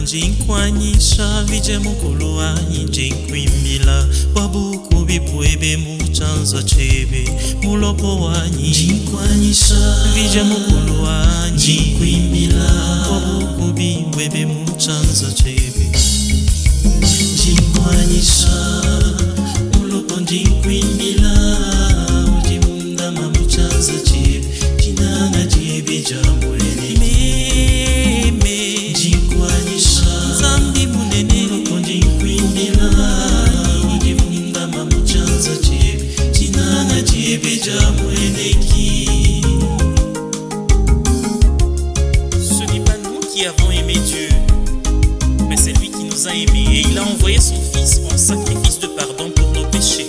Njinkwanyisha vije mukulu wa njinkwimila wabuku bipwebe muchanza chebe mulopo wa njinkwanyisha vije mukulu wa njinkwimila wabuku bipwebe muchanza chebe njinkwanyisha mulopo njinkwimila ujimunda mamuchanza chebe jinanga chebe jamwele Ce n'est pas nous qui avons aimé Dieu, mais c'est lui qui nous a aimés et il a envoyé son Fils en sacrifice de pardon pour nos péchés.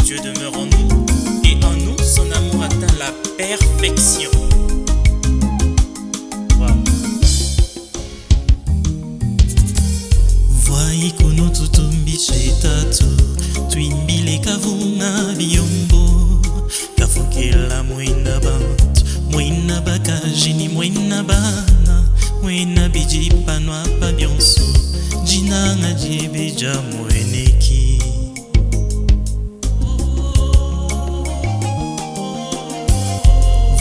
Dieu demeure en nous et en nous son amour atteint la perfection. Vaikuno tutumbishe tatu twimbile kavunga biombo kafukela mwena bantu mwena bakajini mwena bana mwena bijipanwa pa byonso jinanga jebeja mweneki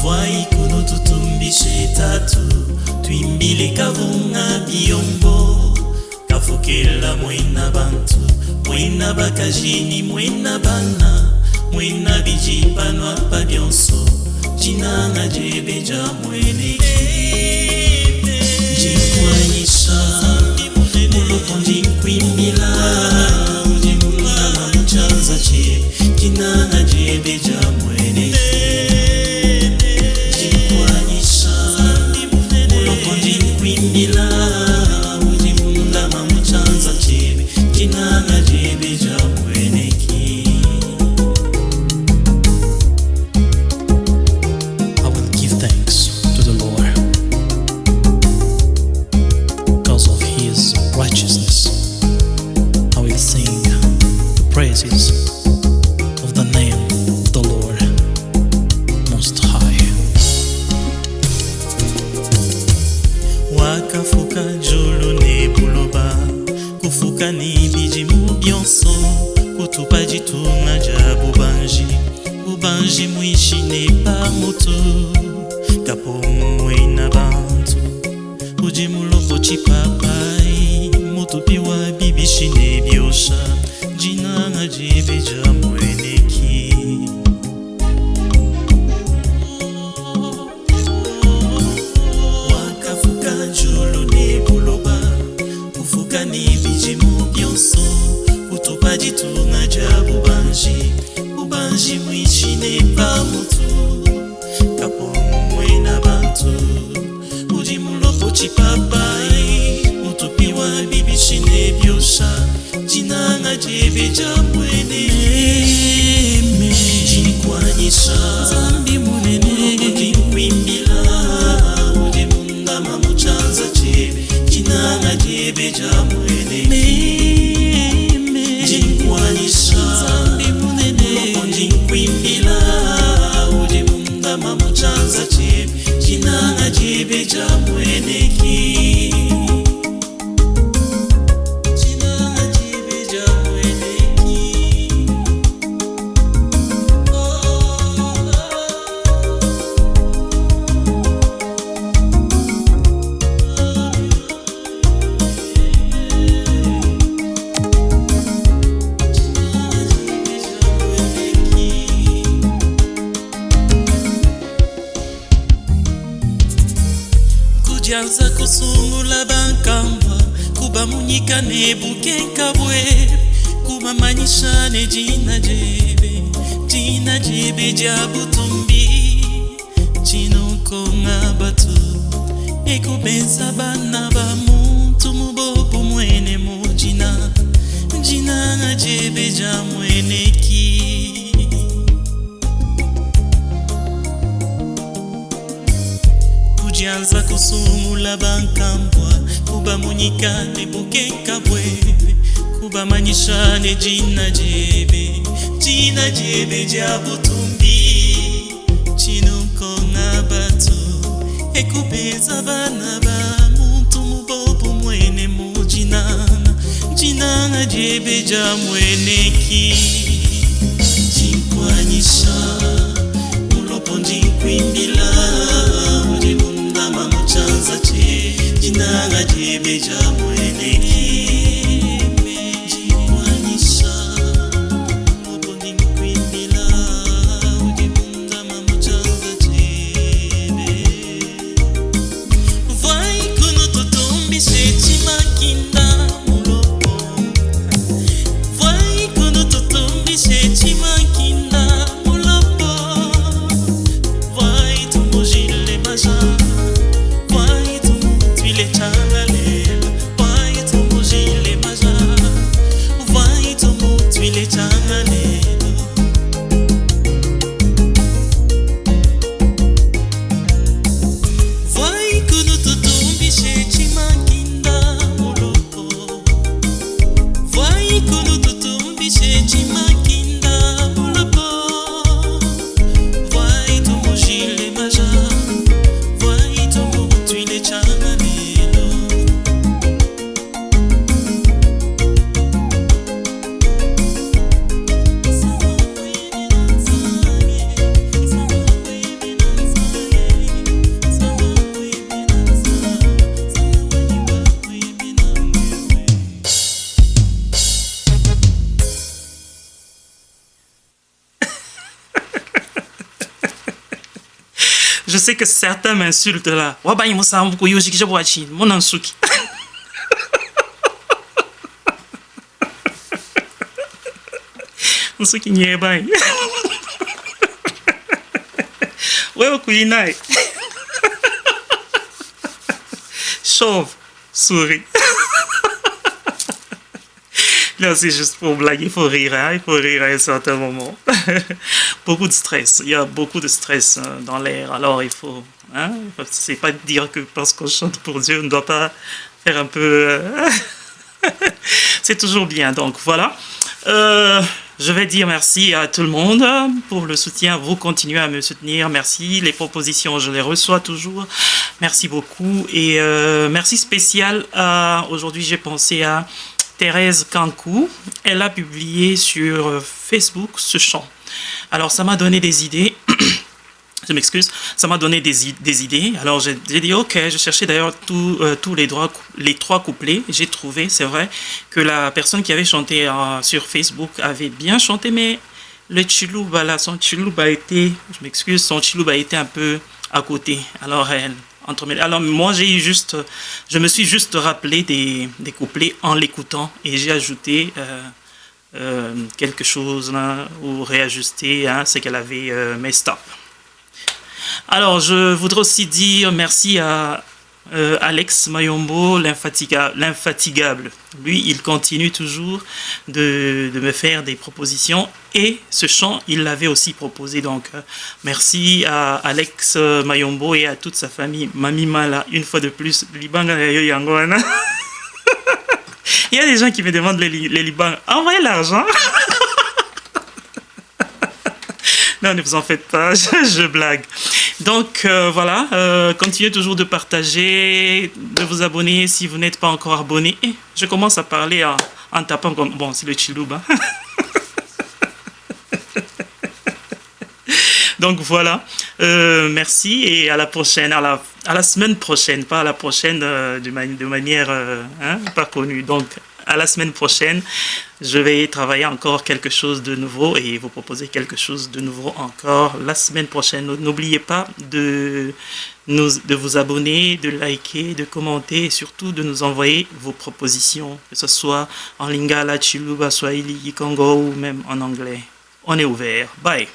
Vaikuno tutumbishe tatu twimbile kavunga biombo kafukela mwena bantu mwena bakajini mwena bana mwena bijipanwa pa byonso jinanga jebeja mweneki jinkwanyisha mulopo njinkwimila ujimunda mamuchanza che jinanga jebeja mweneki jinkwanyisha mulopo njinkwimila praises of the name of the Lord Most High. Wakafuka julu ne buloba kufuka ni bijimu byonso kutupa jitunga jabu ubanji mwishi ne pa mutu kapo mwena bantu ujimu loko chipapai mutupi wa bibishi ne byosha jinanga jebeja mweneki wakafuka julu ne buloba kufuka ni bijimu byonso kutupa jitunga jabu ubanji mwishi ne pa mutu kapo mwena bantu ujimu loko chipapai mutupi wa bibishi ne byosha jinanga jebeja mweneki jinkwanyisha zambi munene jinkwimbila ujimunda mamuchanza chebe jinanga jebeja mweneki jinkwanyisha zambi munene jinkwimbila ujimunda mamuchanza chebe jinanga jebeja mweneki kujaza kusungula bankamba kuba munyika ne bukenkabwe kuba manyisha ne jina jebe jabutumbi jino konga batu ekupeza bana ba muntu mubopu mwene mujina njina na jebe ja mwene ki kujianza kusumula bankambwa kuba munyikane bukekabwe kuba manyishane jina jebe ja butumbi chinukonga batu ekupeza bana ba muntu mubopu mwene mujinana jinana jebe ja mwene ki jinkwanyisha mulopo jinkwimbila mujibundama muchanza che jinana jebe ja mwene ki Je sais que certains m'insultent là. Wabayi musambu kuyoshi kishabuachi, mon ansuki. Ansuki nyebai. Wewe kuinai. Chauve, souris. Là, c'est juste pour blaguer, il faut rire à un certain moment. Beaucoup de stress, il y a beaucoup de stress dans l'air, alors il faut... c'est pas dire que parce qu'on chante pour Dieu, on ne doit pas faire un peu... c'est toujours bien, donc voilà. Je vais dire merci à tout le monde pour le soutien. Vous continuez à me soutenir. Merci. Les propositions, je les reçois toujours. Merci beaucoup. Et merci spécial à... Aujourd'hui, j'ai pensé à Thérèse Kankou. Elle a publié sur Facebook ce chant. Alors, ça m'a donné des idées. Je m'excuse, ça m'a donné des idées. Alors, j'ai dit, ok, je cherchais d'ailleurs tous les trois couplets. J'ai trouvé, c'est vrai, que la personne qui avait chanté sur Facebook avait bien chanté, mais le chilouba, là, son chilouba a été, je m'excuse, son chilouba a été un peu à côté. Alors, moi, je me suis juste rappelé des couplets en l'écoutant et j'ai ajouté quelque chose là, ou réajusté ce qu'elle avait messed up. Alors, je voudrais aussi dire merci à Alex Mayombo, l'infatigable. Lui, il continue toujours de me faire des propositions et ce chant, il l'avait aussi proposé. Donc, merci à Alex Mayombo et à toute sa famille. Mami Mala, une fois de plus, Libanga Yangoana. Il y a des gens qui me demandent les Libans. Envoyez l'argent. Non, ne vous en faites pas, je blague. Donc, voilà, continuez toujours de partager, de vous abonner si vous n'êtes pas encore abonné. Et je commence à parler en tapant comme... Bon, c'est le chilouba. Donc, voilà. Merci et à la prochaine, à la semaine prochaine, pas à la prochaine de manière pas connue. Donc, à la semaine prochaine, je vais travailler encore quelque chose de nouveau et vous proposer quelque chose de nouveau encore la semaine prochaine. N'oubliez pas de vous abonner, de liker, de commenter et surtout de nous envoyer vos propositions, que ce soit en lingala, chiluba, swahili, congo ou même en anglais. On est ouvert. Bye.